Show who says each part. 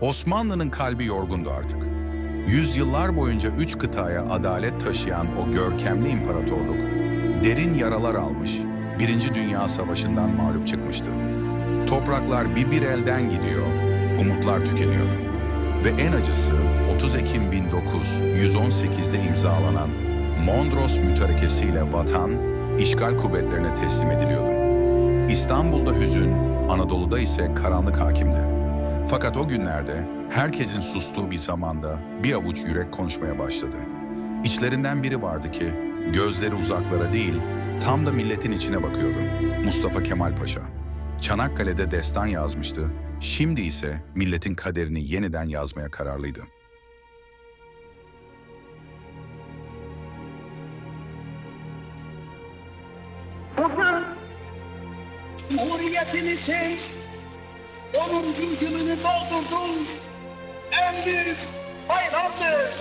Speaker 1: Osmanlı'nın kalbi yorgundu artık. Yüzyıllar boyunca 3 kıtaya adalet taşıyan o görkemli imparatorluk, derin yaralar almış, Birinci Dünya Savaşı'ndan mağlup çıkmıştı. Topraklar bir elden gidiyor, umutlar tükeniyordu. Ve en acısı 30 Ekim 1918'de imzalanan Mondros Mütarekesi'yle vatan, işgal kuvvetlerine teslim ediliyordu. İstanbul'da hüzün, Anadolu'da ise karanlık hakimdi. Fakat o günlerde herkesin sustuğu bir zamanda bir avuç yürek konuşmaya başladı. İçlerinden biri vardı ki gözleri uzaklara değil, tam da milletin içine bakıyordu. Mustafa Kemal Paşa. Çanakkale'de destan yazmıştı, şimdi ise milletin kaderini yeniden yazmaya kararlıydı.
Speaker 2: Bugün Cumhuriyetimizin 10. yılını doldurdum. En büyük bayramdır.